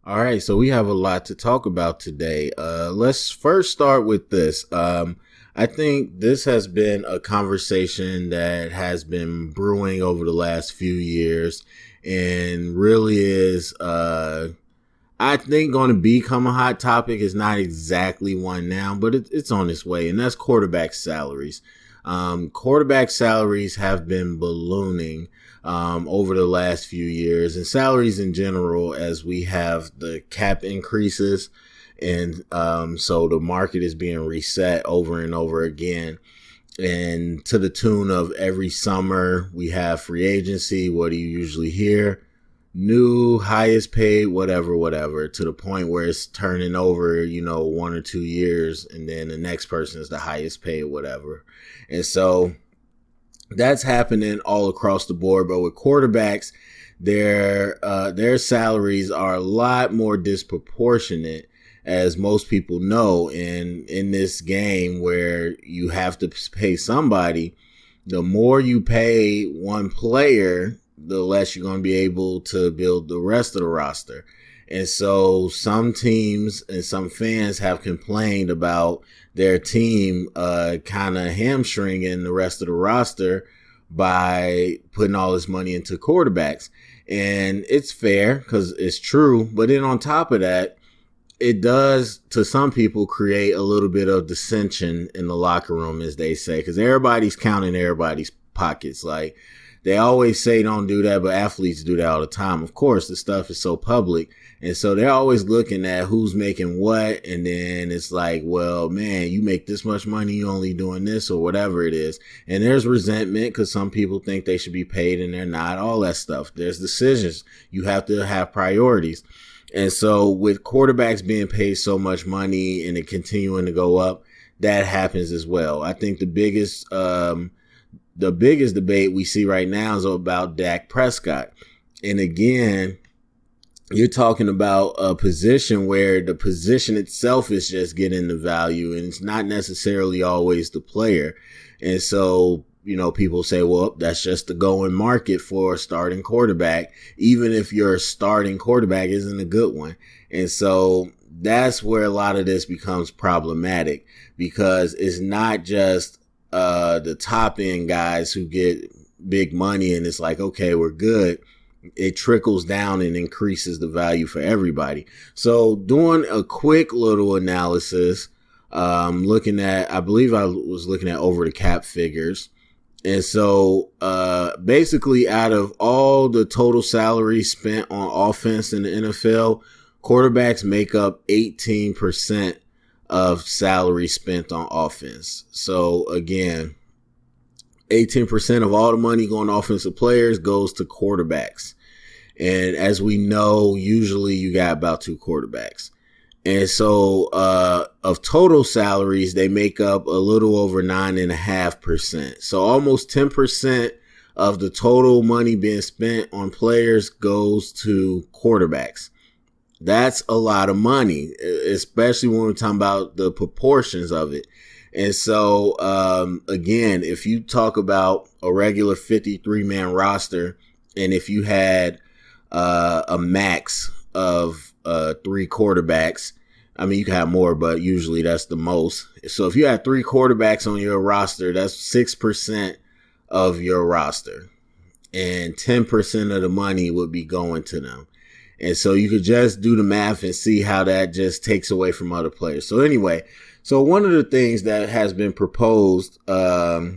All right, so we have a lot to talk about today. Let's first start with this. I think this has been a conversation that has been brewing over the last few years and really is, I think, going to become a hot topic. It's not exactly one now, but it's on its way, and that's quarterback salaries. Quarterback salaries have been ballooning over the last few years, and salaries in general, as we have the cap increases, and so the market is being reset over and over again. And to the tune of every summer, we have free agency. What do you usually hear? New highest paid, whatever, to the point where it's turning over, 1 or 2 years, and then the next person is the highest paid, whatever. And so that's happening all across the board. But with quarterbacks, their salaries are a lot more disproportionate, as most people know. And in this game where you have to pay somebody, the more you pay one player, the less you're going to be able to build the rest of the roster. And so some teams and some fans have complained about their team kind of hamstringing the rest of the roster by putting all this money into quarterbacks. And it's fair because it's true. But then on top of that, it does, to some people, create a little bit of dissension in the locker room, as they say, because everybody's counting everybody's pockets. Like, they always say don't do that, but athletes do that all the time. Of course, the stuff is so public. And so they're always looking at who's making what. And then it's like, well, man, you make this much money, you only doing this or whatever it is. And there's resentment because some people think they should be paid and they're not, all that stuff. There's decisions. You have to have priorities. And so with quarterbacks being paid so much money and it continuing to go up, that happens as well. I think the biggest debate we see right now is about Dak Prescott. And again, you're talking about a position where the position itself is just getting the value, and it's not necessarily always the player. And so, people say, well, that's just the going market for a starting quarterback, even if your starting quarterback isn't a good one. And so that's where a lot of this becomes problematic, because it's not just the top end guys who get big money and it's like, okay, we're good. It trickles down and increases the value for everybody. So doing a quick little analysis, I believe I was looking at over the cap figures. And so basically, out of all the total salaries spent on offense in the NFL, quarterbacks make up 18% of salary spent on offense. So again, 18% of all the money going to offensive players goes to quarterbacks. And as we know, usually you got about 2 quarterbacks. And so of total salaries, they make up a little over 9.5%. So almost 10% of the total money being spent on players goes to quarterbacks. That's a lot of money, especially when we're talking about the proportions of it. And so, again, if you talk about a regular 53-man roster, and if you had a max of 3 quarterbacks, I mean, you can have more, but usually that's the most. So if you had 3 quarterbacks on your roster, that's 6% of your roster. And 10% of the money would be going to them. And so you could just do the math and see how that just takes away from other players. So anyway, so one of the things that has been proposed, I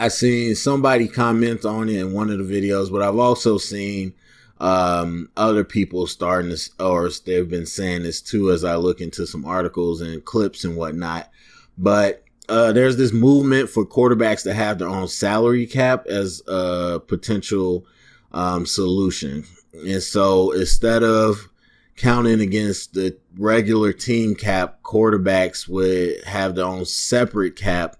seen somebody comment on it in one of the videos, but I've also seen other people starting this, or they've been saying this too, as I look into some articles and clips and whatnot. But there's this movement for quarterbacks to have their own salary cap as a potential solution. And so instead of counting against the regular team cap, quarterbacks would have their own separate cap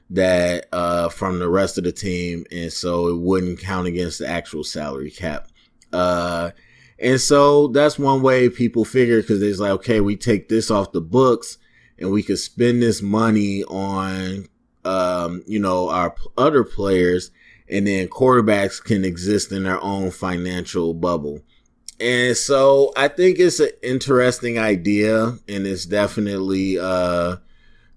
that from the rest of the team. And so it wouldn't count against the actual salary cap. And so that's one way people figure, because it's like, okay, we take this off the books and we could spend this money on, our other players, and then quarterbacks can exist in their own financial bubble. And so I think it's an interesting idea, and it's definitely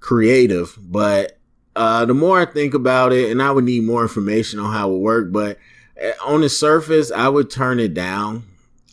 creative. But the more I think about it, and I would need more information on how it would work, but on the surface, I would turn it down.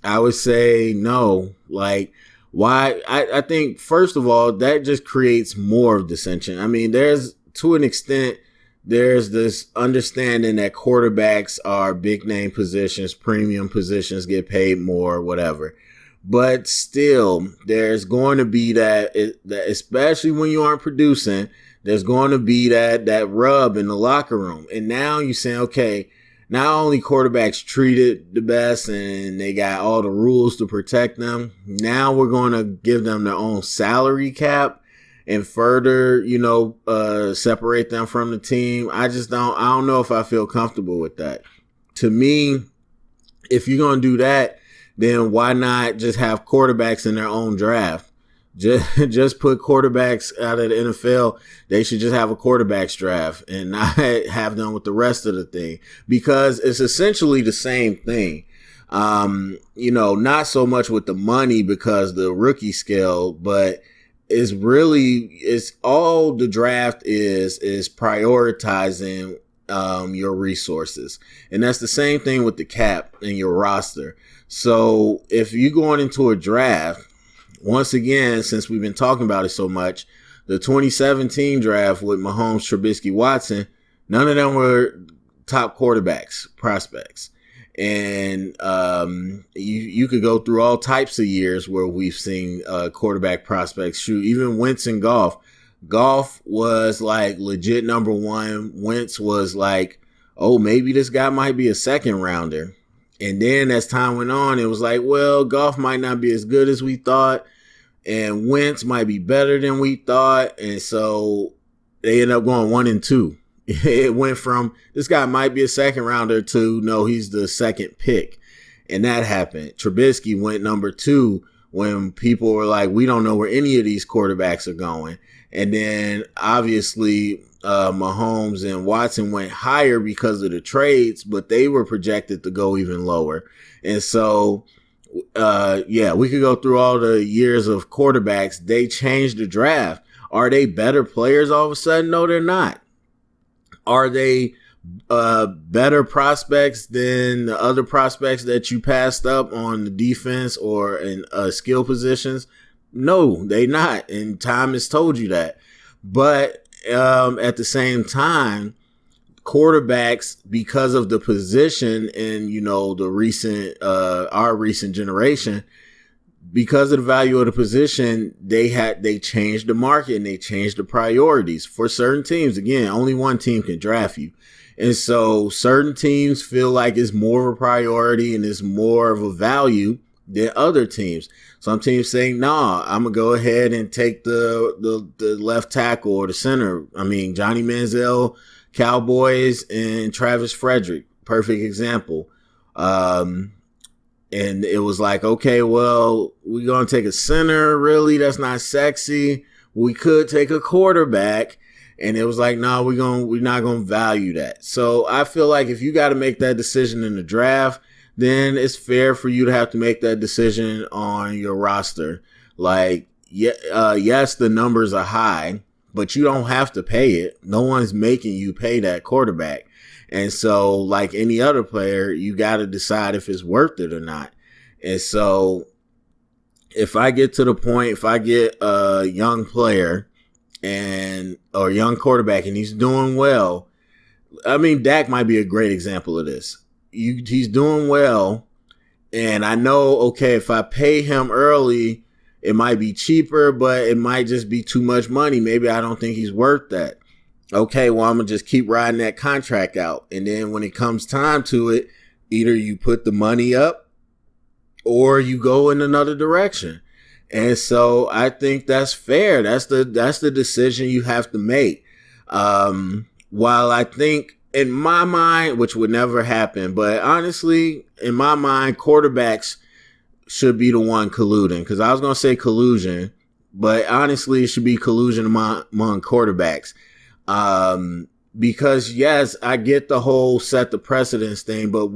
I would say no. Like, why? I think, first of all, that just creates more of dissension. I mean, there's, to an extent, there's this understanding that quarterbacks are big name positions, premium positions, get paid more, whatever. But still, there's going to be that especially when you aren't producing, there's going to be that rub in the locker room. And now you're saying, okay, not only quarterbacks treated the best and they got all the rules to protect them, now we're going to give them their own salary cap and further, separate them from the team. I don't know if I feel comfortable with that. To me, if you're going to do that, then why not just have quarterbacks in their own draft? Just put quarterbacks out of the NFL. They should just have a quarterbacks draft and not have them with the rest of the thing, because it's essentially the same thing. Not so much with the money because the rookie scale, but it's all the draft is prioritizing your resources. And that's the same thing with the cap and your roster. So if you're going into a draft, once again, since we've been talking about it so much, the 2017 draft with Mahomes, Trubisky, Watson, none of them were top quarterbacks, prospects. And you could go through all types of years where we've seen quarterback prospects shoot. Even Wentz in golf. Golf was like legit number one. Wentz was like, oh, maybe this guy might be a second rounder. And then as time went on, it was like, well, golf might not be as good as we thought, and Wentz might be better than we thought. And so they ended up going 1 and 2. It went from this guy might be a second rounder to no, he's the second pick. And that happened. Trubisky went number 2 when people were like, we don't know where any of these quarterbacks are going. And then obviously Mahomes and Watson went higher because of the trades, but they were projected to go even lower. And so, we could go through all the years of quarterbacks. They changed the draft. Are they better players all of a sudden? No, they're not. Are they better prospects than the other prospects that you passed up on the defense or in skill positions? No, they not. And time has told you that. But at the same time, quarterbacks, because of the position and, the recent, our recent generation, because of the value of the position, they changed the market and they changed the priorities for certain teams. Again, only one team can draft you. And so certain teams feel like it's more of a priority and it's more of a value than other teams. Some teams saying, nah, I'm going to go ahead and take the left tackle or the center. I mean, Johnny Manziel, Cowboys, and Travis Frederick, perfect example. And it was like, okay, well, we're going to take a center. Really? That's not sexy. We could take a quarterback. And it was like, no, we're not going to value that. So I feel like if you got to make that decision in the draft, then it's fair for you to have to make that decision on your roster. Like, yes, the numbers are high, but you don't have to pay it. No one's making you pay that quarterback. And so, like any other player, you got to decide if it's worth it or not. And so, if I get to the point, if I get a young player or young quarterback and he's doing well, I mean, Dak might be a great example of this. He's doing well, and I know, okay, if I pay him early, it might be cheaper, but it might just be too much money. Maybe I don't think he's worth that. Okay, well, I'm going to just keep riding that contract out. And then when it comes time to it, either you put the money up or you go in another direction. And so I think that's fair. That's the decision you have to make. While I think in my mind, which would never happen, but honestly, in my mind, quarterbacks should be the one colluding. Because I was going to say collusion, but honestly, it should be collusion among quarterbacks. Because yes, I get the whole set the precedence thing, but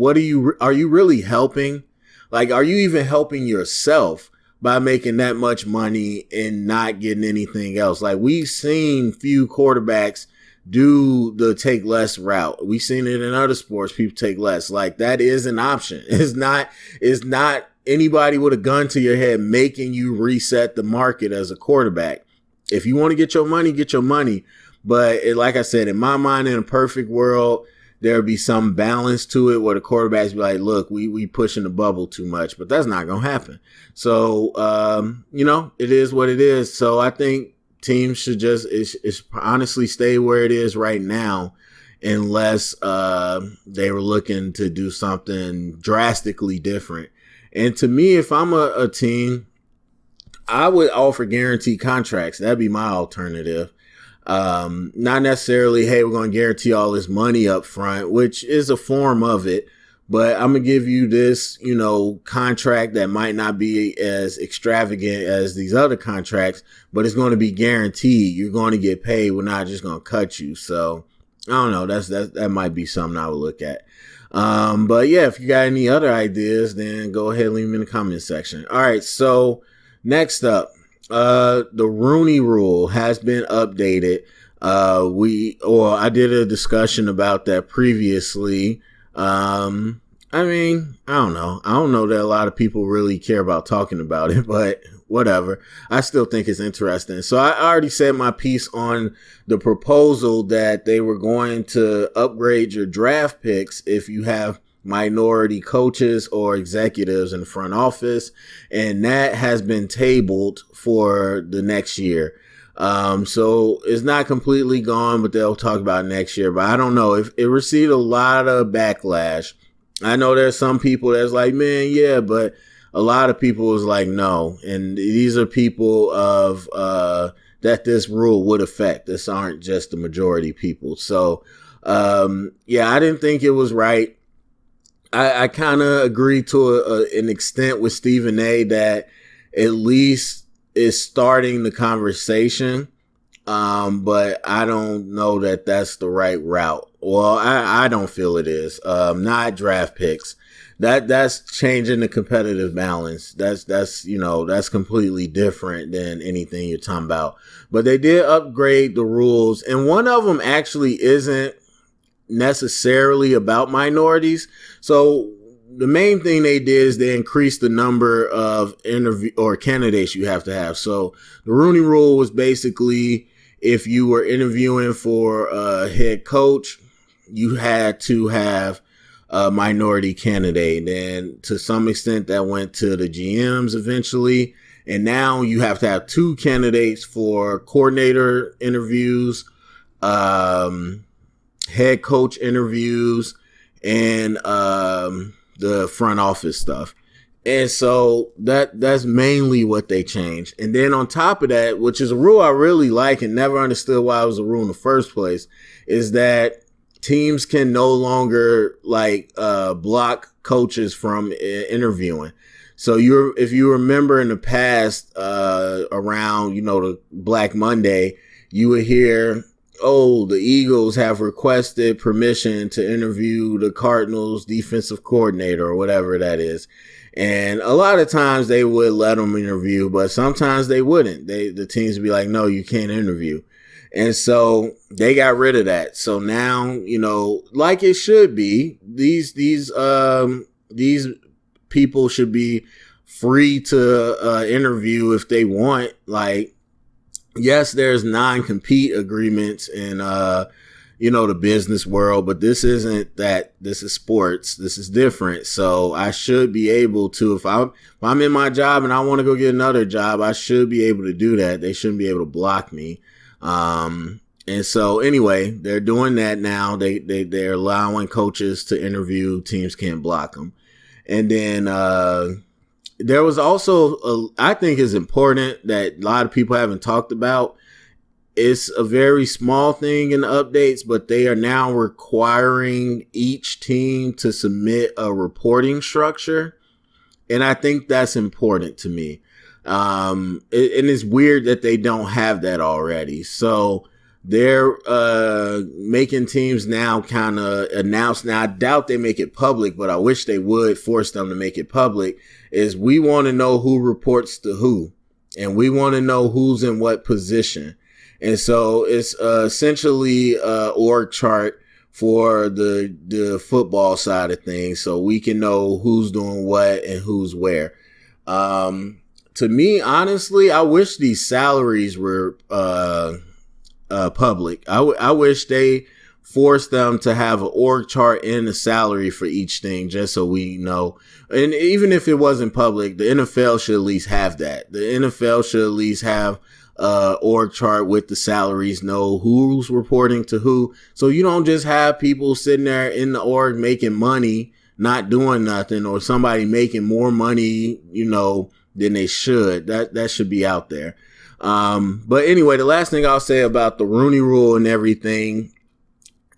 are you really helping Like, are you even helping yourself by making that much money and not getting anything else? Like, we've seen few quarterbacks do the take less route. We've seen it in other sports. People take less. Like, that is an option. It's not anybody with a gun to your head making you reset the market as a quarterback. If you want to get your money, get your money. But like I said, in my mind, in a perfect world, there'll be some balance to it where the quarterbacks be like, look, we pushing the bubble too much, but that's not going to happen. So, it is what it is. So I think teams should just honestly stay where it is right now, unless they were looking to do something drastically different. And to me, if I'm a team, I would offer guaranteed contracts. That'd be my alternative. Not necessarily, hey, we're going to guarantee all this money up front, which is a form of it, but I'm going to give you this, contract that might not be as extravagant as these other contracts, but it's going to be guaranteed. You're going to get paid. We're not just going to cut you. So I don't know. That might be something I would look at. But yeah, if you got any other ideas, then go ahead and leave them in the comment section. All right. So next up, the Rooney Rule has been updated. I did a discussion about that previously. I don't know. I don't know that a lot of people really care about talking about it, but whatever. I still think it's interesting. So I already said my piece on the proposal that they were going to upgrade your draft picks if you have minority coaches or executives in the front office, and that has been tabled for the next year. So it's not completely gone, but they'll talk about next year. But I don't know if it received a lot of backlash. I know there's some people that's like, man, yeah, but a lot of people was like, no. And these are people of, that this rule would affect. This aren't just the majority people. So, I didn't think it was right. I kind of agree to an extent with Stephen A. that at least is starting the conversation. But I don't know that that's the right route. Well, I don't feel it is. Not draft picks. That's changing the competitive balance. That's completely different than anything you're talking about. But they did upgrade the rules, and one of them actually isn't necessarily about minorities. So the main thing they did is they increased the number of interview or candidates you have to have. So the Rooney Rule was basically, if you were interviewing for a head coach, you had to have a minority candidate. And to some extent that went to the GMs eventually. And now you have to have 2 candidates for coordinator interviews, head coach interviews, and the front office stuff. And so that's mainly what they changed. And then on top of that, which is a rule I really like and never understood why it was a rule in the first place, is that teams can no longer block coaches from interviewing. So if you remember in the past, around, the Black Monday, you would hear, oh, the Eagles have requested permission to interview the Cardinals defensive coordinator or whatever that is. And a lot of times they would let them interview, but sometimes they wouldn't. The teams would be like, no, you can't interview. And so they got rid of that. So now, like it should be, these people should be free to interview if they want. Like, yes, there's non-compete agreements in, the business world, but this isn't that. This is sports. This is different. So I should be able to, if I'm in my job and I want to go get another job, I should be able to do that. They shouldn't be able to block me. And so anyway, they're doing that now. They're allowing coaches to interview. Teams can't block them. And then, there was also, I think is important that a lot of people haven't talked about. It's a very small thing in the updates, but they are now requiring each team to submit a reporting structure. And I think that's important to me. And it's weird that they don't have that already. So they're making teams now kind of announce. Now, I doubt they make it public, but I wish they would force them to make it public. Is we want to know who reports to who, and we want to know who's in what position. And so it's essentially org chart for the football side of things, so we can know who's doing what and who's where. To me, honestly, I wish these salaries were public. I wish they forced them to have an org chart and a salary for each thing, just so we know. And even if it wasn't public, the NFL should at least have that. The NFL should at least have org chart with the salaries, know who's reporting to who. So you don't just have people sitting there in the org making money, not doing nothing, or somebody making more money, than they should. That should be out there. But anyway, the last thing I'll say about the Rooney Rule and everything,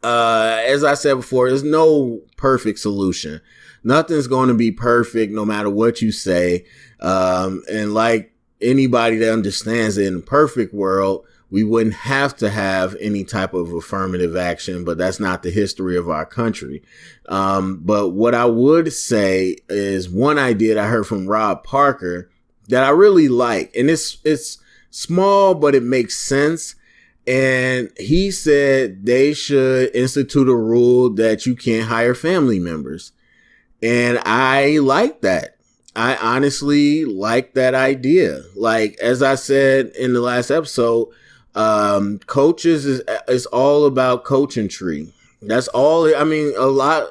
as I said before, there's no perfect solution. Nothing's going to be perfect no matter what you say. And like anybody that understands it, in a perfect world, we wouldn't have to have any type of affirmative action, but that's not the history of our country. But what I would say is one idea that I heard from Rob Parker that I really like, and it's small, but it makes sense. And he said they should institute a rule that you can't hire family members. And I like that. I honestly like that idea. Like, as I said in the last episode, coaches is all about coaching tree. That's all. I mean, a lot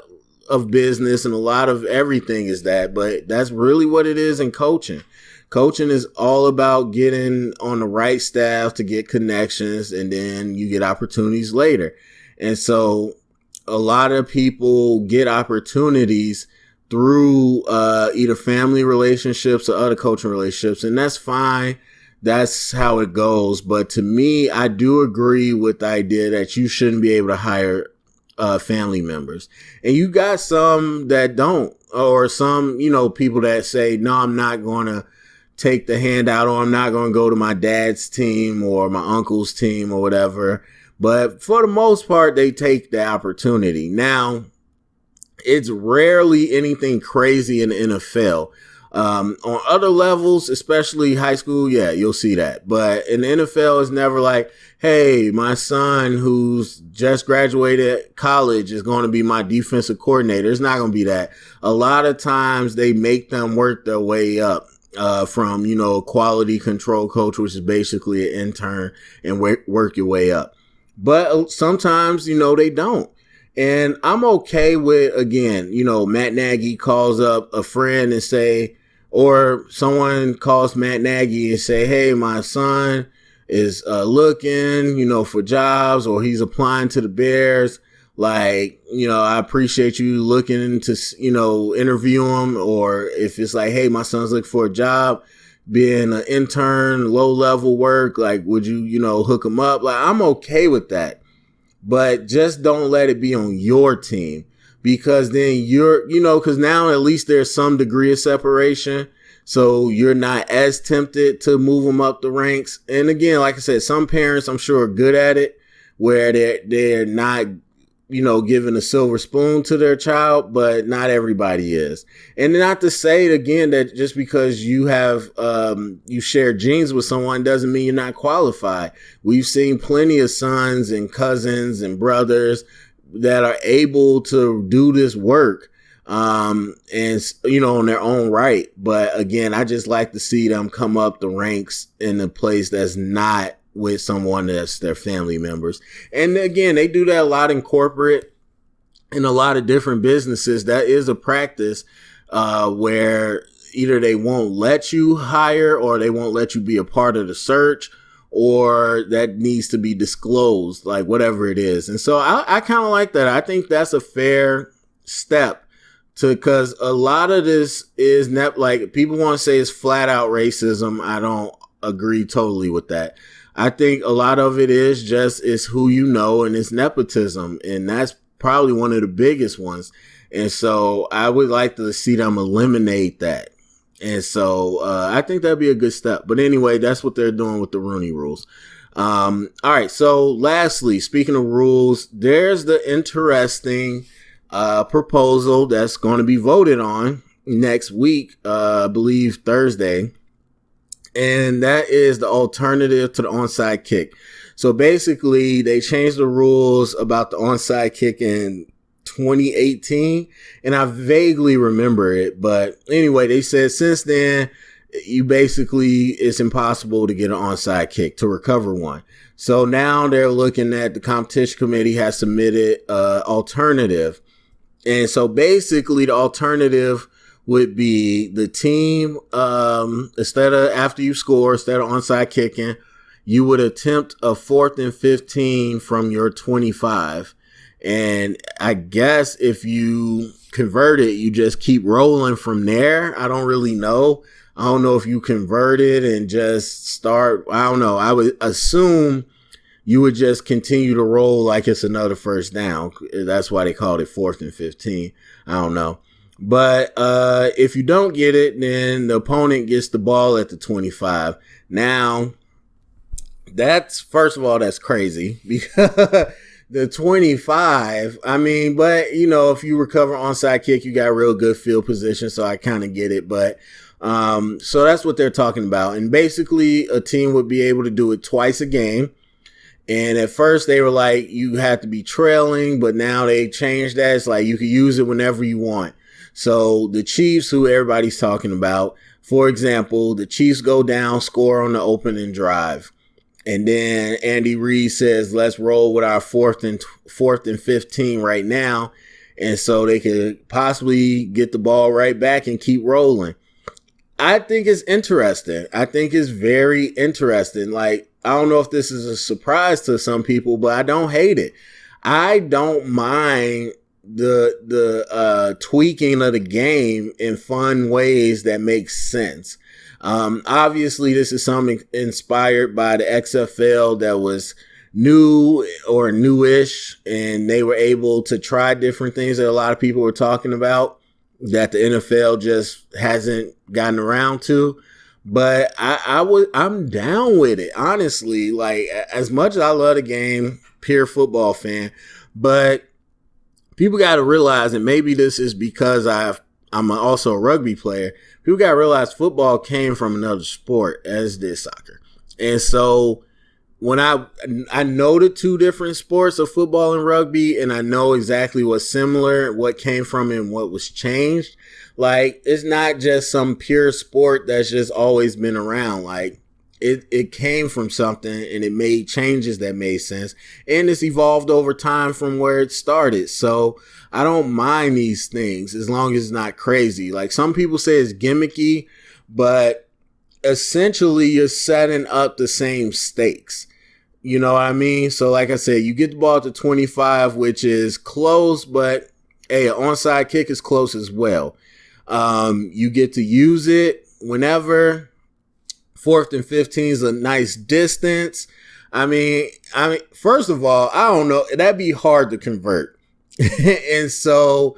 of business and a lot of everything is that, but that's really what it is in coaching. Coaching is all about getting on the right staff to get connections, and then you get opportunities later. And so a lot of people get opportunities through either family relationships or other coaching relationships, and that's fine. That's how it goes. But to me, I do agree with the idea that you shouldn't be able to hire family members. And you got some that don't, or some, people that say, no, I'm not going to take the handout, or I'm not going to go to my dad's team or my uncle's team or whatever. But for the most part, they take the opportunity. Now, it's rarely anything crazy in the NFL. On other levels, especially high school, yeah, you'll see that. But in the NFL, it's never like, hey, my son who's just graduated college is going to be my defensive coordinator. It's not going to be that. A lot of times they make them work their way up from, quality control coach, which is basically an intern, and work your way up. But sometimes, they don't. And I'm okay with, again, Matt Nagy calls up a friend and say, or someone calls Matt Nagy and say, hey, my son is looking, for jobs, or he's applying to the Bears. Like, I appreciate you looking to, interview him. Or if it's like, hey, my son's looking for a job, being an intern, low level work, like, would you, hook him up? Like, I'm okay with that. But just don't let it be on your team, because then because now at least there's some degree of separation. So you're not as tempted to move them up the ranks. And again, like I said, some parents I'm sure are good at it, where they're not, giving a silver spoon to their child, but not everybody is. And not to say again that just because you have, you share genes with someone doesn't mean you're not qualified. We've seen plenty of sons and cousins and brothers that are able to do this work, and, on their own right. But again, I just like to see them come up the ranks in a place that's not with someone that's their family members. And again, they do that a lot in corporate and a lot of different businesses. That is a practice where either they won't let you hire, or they won't let you be a part of the search, or that needs to be disclosed, like whatever it is. And so I kind of like that. I think that's a fair step because a lot of this is like people want to say it's flat out racism. I don't agree totally with that. I think a lot of it is just it's who you know, and it's nepotism. And that's probably one of the biggest ones. And so I would like to see them eliminate that. And so I think that'd be a good step. But anyway, that's what they're doing with the Rooney rules. All right. So lastly, speaking of rules, there's the interesting proposal that's going to be voted on next week, I believe Thursday. And that is the alternative to the onside kick. So basically, they changed the rules about the onside kick in 2018, and I vaguely remember it. But anyway, they said since then, it's impossible to get an onside kick, to recover one. So now they're looking at, the competition committee has submitted alternative. And so basically the alternative would be the team, instead of onside kicking, you would attempt a 4th and 15 from your 25. And I guess if you convert it, you just keep rolling from there. I don't really know. I don't know if you convert it and just start. I don't know. I would assume you would just continue to roll like it's another first down. That's why they called it 4th and 15. I don't know. But if you don't get it, then the opponent gets the ball at the 25. Now, first of all, that's crazy because the 25, I mean, but if you recover onside kick, you got real good field position. So I kind of get it. But so that's what they're talking about. And basically a team would be able to do it twice a game. And at first they were like, you had to be trailing, but now they changed that. It's like you can use it whenever you want. So the Chiefs, who everybody's talking about, for example, the Chiefs go down, score on the opening drive. And then Andy Reid says, let's roll with our 4th and 15 right now. And so they could possibly get the ball right back and keep rolling. I think it's interesting. I think it's very interesting. Like, I don't know if this is a surprise to some people, but I don't hate it. I don't mind the tweaking of the game in fun ways that make sense. Obviously this is something inspired by the XFL that was new or newish, and they were able to try different things that a lot of people were talking about that the NFL just hasn't gotten around to. But I'm down with it, honestly. Like, as much as I love the game, pure football fan, but people got to realize, and maybe this is because I'm also a rugby player, people got to realize football came from another sport, as did soccer. And so when I know the two different sports of football and rugby, and I know exactly what's similar, what came from it, and what was changed. Like, it's not just some pure sport that's just always been around. Like, it came from something, and it made changes that made sense, and it's evolved over time from where it started. So I don't mind these things as long as it's not crazy. Like, some people say it's gimmicky, but essentially you're setting up the same stakes. You know what I mean? So like I said, you get the ball at the 25, which is close, but hey, an onside kick is close as well. You get to use it whenever. 4th and 15 is a nice distance. I mean, first of all, I don't know. That'd be hard to convert. And so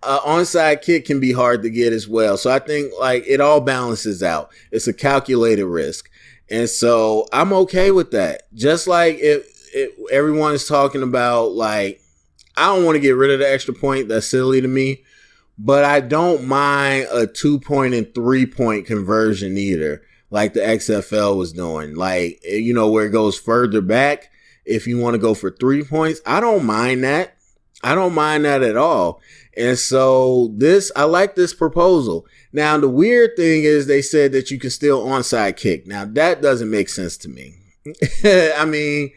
onside kick can be hard to get as well. So I think like it all balances out. It's a calculated risk. And so I'm okay with that. Just like if everyone is talking about, like, I don't want to get rid of the extra point. That's silly to me. But I don't mind a 2-point and 3-point conversion either, like the XFL was doing. Like, where it goes further back. If you want to go for 3 points, I don't mind that. I don't mind that at all. And so I like this proposal. Now, the weird thing is they said that you can still onside kick. Now, that doesn't make sense to me. I mean,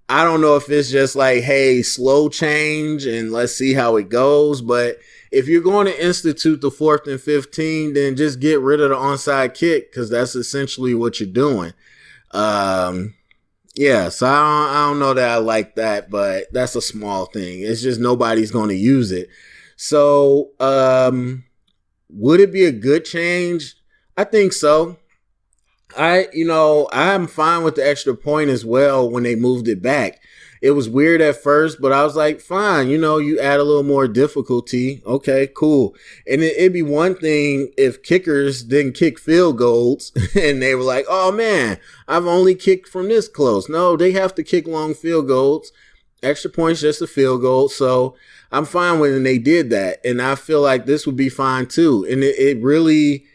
I don't know if it's just like, hey, slow change and let's see how it goes. But if you're going to institute the 4th and 15, then just get rid of the onside kick, because that's essentially what you're doing. Yeah, so I don't know that I like that, but that's a small thing. It's just nobody's going to use it. So would it be a good change? I think so. I'm fine with the extra point as well when they moved it back. It was weird at first, but I was like, fine, you add a little more difficulty. Okay, cool. And it'd be one thing if kickers didn't kick field goals and they were like, oh man, I've only kicked from this close. No, they have to kick long field goals. Extra points, just a field goal. So I'm fine when they did that. And I feel like this would be fine too. And it really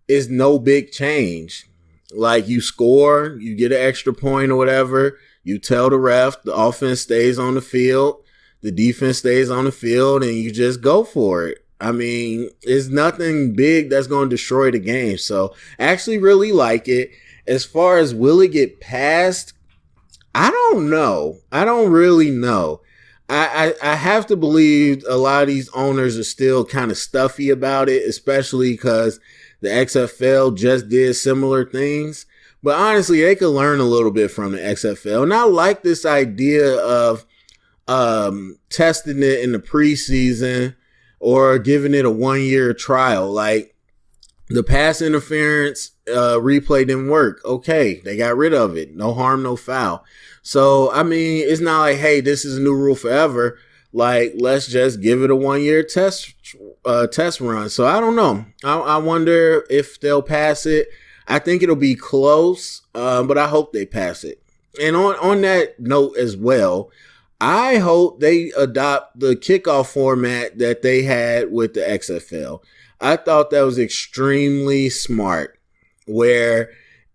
is no big change. Like you score, you get an extra point or whatever. You tell the ref the offense stays on the field, the defense stays on the field, and you just go for it. I mean, it's nothing big that's going to destroy the game. So I actually really like it. As far as will it get passed, I don't know. I don't really know. I have to believe a lot of these owners are still kind of stuffy about it, especially because the XFL just did similar things. But honestly, they could learn a little bit from the XFL. And I like this idea of testing it in the preseason or giving it a 1-year trial. Like the pass interference replay didn't work. Okay, they got rid of it. No harm, no foul. So, I mean, it's not like, hey, this is a new rule forever. Like, let's just give it a 1-year test run. So I don't know. I wonder if they'll pass it. I think it'll be close, but I hope they pass it. And on that note as well, I hope they adopt the kickoff format that they had with the XFL. I thought that was extremely smart, where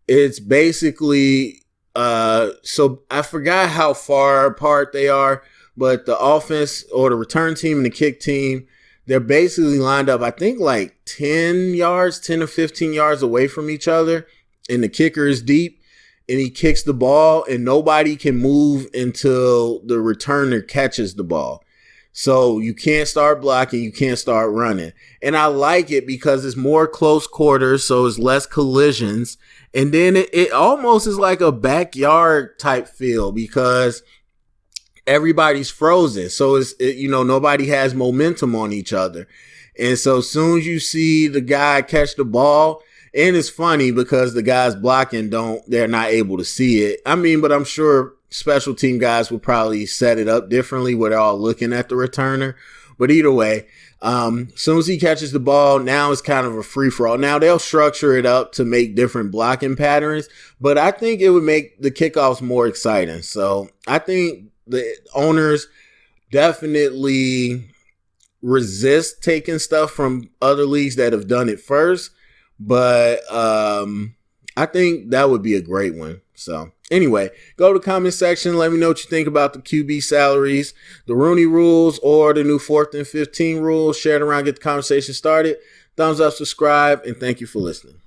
it's basically, so I forgot how far apart they are, but the offense or the return team and the kick team, they're basically lined up, I think like 10 or 15 yards away from each other. And the kicker is deep and he kicks the ball and nobody can move until the returner catches the ball. So you can't start blocking, you can't start running. And I like it because it's more close quarters, so it's less collisions. And then it almost is like a backyard type feel because everybody's frozen. So nobody has momentum on each other. And so as soon as you see the guy catch the ball, and it's funny because the guys blocking they're not able to see it. I mean, but I'm sure special team guys will probably set it up differently where they're all looking at the returner. But either way, as soon as he catches the ball, now it's kind of a free for all. Now they'll structure it up to make different blocking patterns, but I think it would make the kickoffs more exciting. So I think the owners definitely resist taking stuff from other leagues that have done it first, but I think that would be a great one. So anyway, go to the comment section. Let me know what you think about the QB salaries, the Rooney rules, or the new 4th and 15 rules. Share it around, get the conversation started. Thumbs up, subscribe, and thank you for listening.